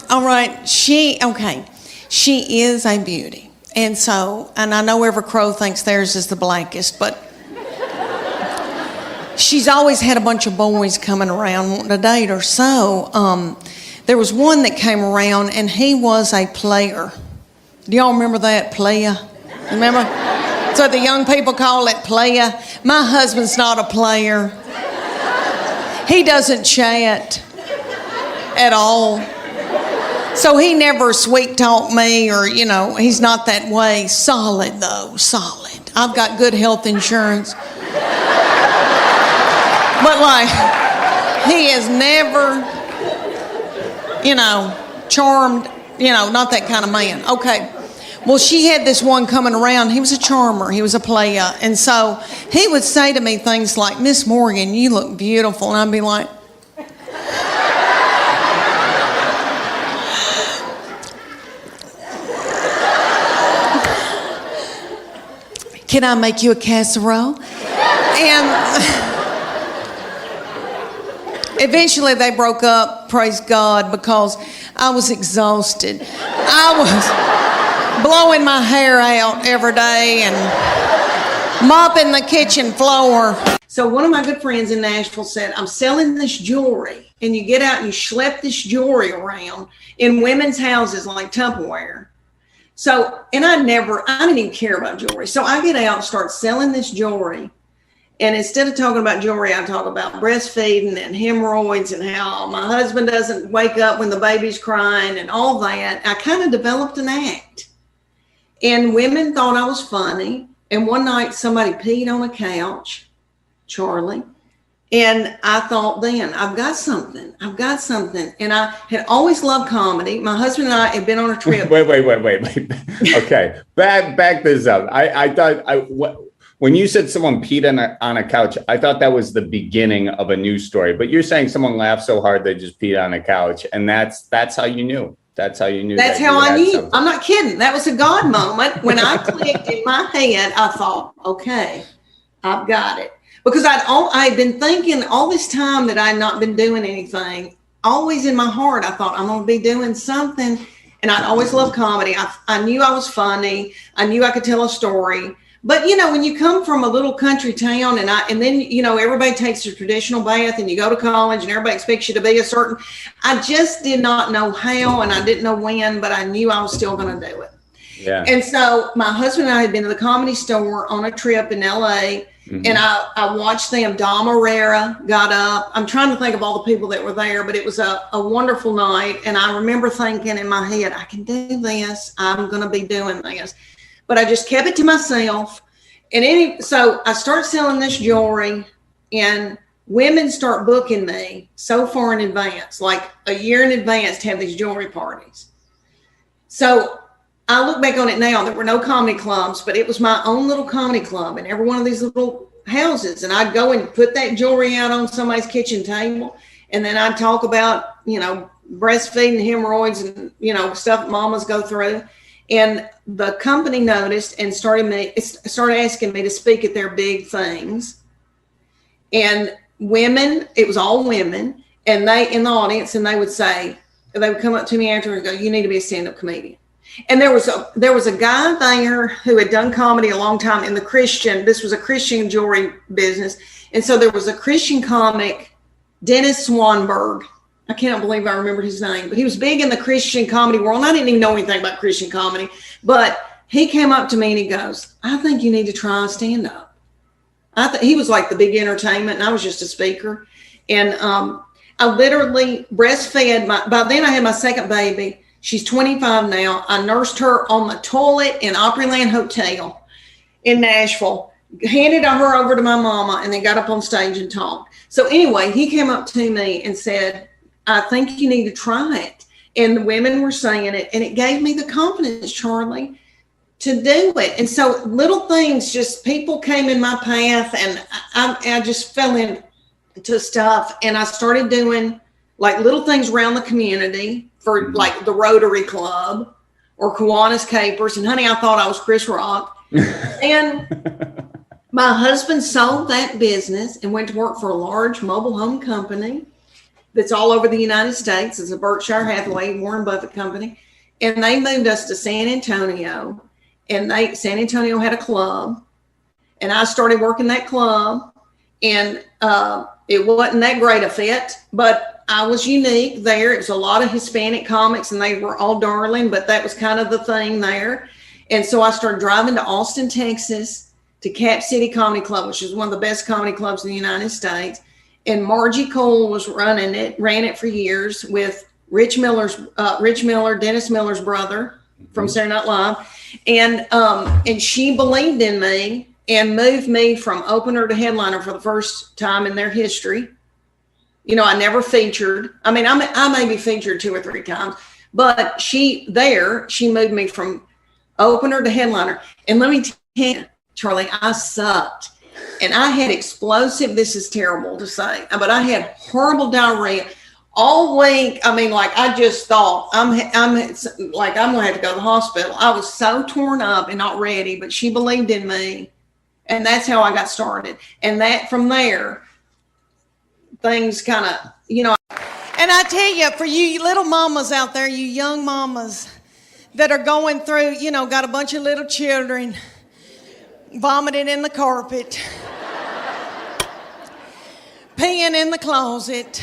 Speaker 1: All right, she is a beauty. And I know every crow thinks theirs is the blackest, but she's always had a bunch of boys coming around wanting to date her. So there was one that came around, and he was a player. Do y'all remember that, playa? Remember? So the young people call it playa. My husband's not a player. He doesn't chat at all. So he never sweet talked me or, he's not that way. Solid, though, solid. I've got good health insurance. But, he is never, charmed, not that kind of man. Okay. Well, she had this one coming around. He was a charmer. He was a player. And so he would say to me things like, "Miss Morgan, you look beautiful." And I'd be like, "Can I make you a casserole?" And eventually they broke up, praise God, because I was exhausted. I was blowing my hair out every day and mopping the kitchen floor. So one of my good friends in Nashville said, "I'm selling this jewelry." And you get out and you schlep this jewelry around in women's houses like Tupperware. So, and I didn't even care about jewelry. So I get out and start selling this jewelry. And instead of talking about jewelry, I talk about breastfeeding and hemorrhoids and how my husband doesn't wake up when the baby's crying and all that. I kind of developed an act. And women thought I was funny. And one night somebody peed on a couch, Charlie. And I thought then, I've got something. And I had always loved comedy. My husband and I had been on a trip.
Speaker 3: Wait. Okay, back this up. I thought when you said someone peed on a couch, I thought that was the beginning of a news story. But you're saying someone laughed so hard they just peed on a couch, and that's how you knew. That's how you knew.
Speaker 1: That's how I knew. I'm not kidding. That was a God moment. When I clicked in my head, I thought, okay, I've got it. Because I had been thinking all this time that I had not been doing anything. Always in my heart, I thought I'm going to be doing something. And I'd always loved comedy. I knew I was funny. I knew I could tell a story. But, you know, when you come from a little country town and then, you know, everybody takes a traditional bath and you go to college and everybody expects you to be a certain, I just did not know how and I didn't know when, but I knew I was still going to do it.
Speaker 3: Yeah.
Speaker 1: And so my husband and I had been to the Comedy Store on a trip in LA, and I watched them. Dom Herrera got up. I'm trying to think of all the people that were there, but it was a wonderful night. And I remember thinking in my head, I can do this. I'm going to be doing this. But I just kept it to myself. And so I start selling this jewelry, and women start booking me so far in advance, like a year in advance, to have these jewelry parties. So I look back on it now, there were no comedy clubs, but it was my own little comedy club in every one of these little houses. And I'd go and put that jewelry out on somebody's kitchen table. And then I'd talk about, you know, breastfeeding, hemorrhoids, and, you know, stuff mamas go through. And the company noticed and started asking me to speak at their big things. And women, it was all women, and they in the audience, and they would come up to me after and go, "You need to be a stand-up comedian." And there was a guy there who had done comedy a long time in this was a Christian jewelry business. And so there was a Christian comic, Dennis Swanberg. I can't believe I remembered his name, but he was big in the Christian comedy world. And I didn't even know anything about Christian comedy, but he came up to me and he goes, "I think you need to try stand up." He was like the big entertainment, and I was just a speaker. And I literally breastfed by then I had my second baby. She's 25 now. I nursed her on the toilet in Opryland Hotel in Nashville, handed her over to my mama, and then got up on stage and talked. So anyway, he came up to me and said, "I think you need to try it." And the women were saying it, and it gave me the confidence, Charlie, to do it. And so little things, just people came in my path, and I just fell into stuff. And I started doing like little things around the community for like the Rotary Club or Kiwanis Capers. And honey, I thought I was Chris Rock. And my husband sold that business and went to work for a large mobile home company that's all over the United States. It's a Berkshire Hathaway, Warren Buffett company. And they moved us to San Antonio, and San Antonio had a club, and I started working that club, and it wasn't that great a fit, but I was unique there. It was a lot of Hispanic comics, and they were all darling, but that was kind of the thing there. And so I started driving to Austin, Texas, to Cap City Comedy Club, which is one of the best comedy clubs in the United States. And Margie Cole ran it for years with Rich Miller, Dennis Miller's brother from Saturday Night Live. And she believed in me and moved me from opener to headliner for the first time in their history. You know, I never featured. I mean, I maybe featured 2 or 3 times, but she moved me from opener to headliner. And let me tell you, Charlie, I sucked. And I had explosive, this is terrible to say, but I had horrible diarrhea all week. I mean, like, I just thought I'm going to have to go to the hospital. I was so torn up and not ready, but she believed in me. And that's how I got started. And that from there, things kind of, you know. And I tell you, for you little mamas out there, you young mamas that are going through, you know, got a bunch of little children vomiting in the carpet, peeing in the closet.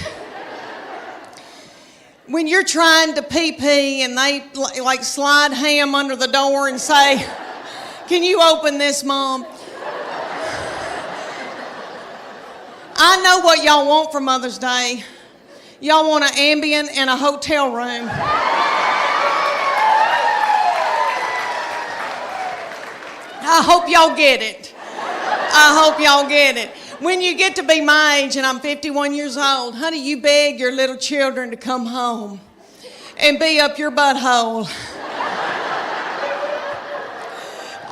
Speaker 1: When you're trying to pee and they like slide ham under the door and say, "Can you open this, Mom?" I know what y'all want for Mother's Day. Y'all want an Ambien and a hotel room. I hope y'all get it. I hope y'all get it. When you get to be my age, and I'm 51 years old, honey, you beg your little children to come home and be up your butthole.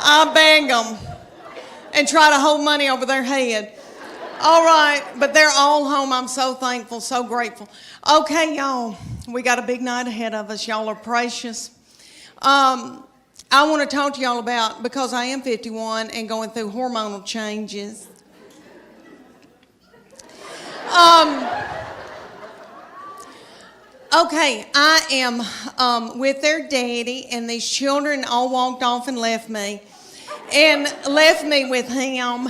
Speaker 1: I beg them and try to hold money over their head. All right, but they're all home. I'm so thankful, so grateful. Okay, y'all, we got a big night ahead of us. Y'all are precious. I want to talk to y'all about, because I am 51 and going through hormonal changes. Okay, I am with their daddy, and these children all walked off and left me with him.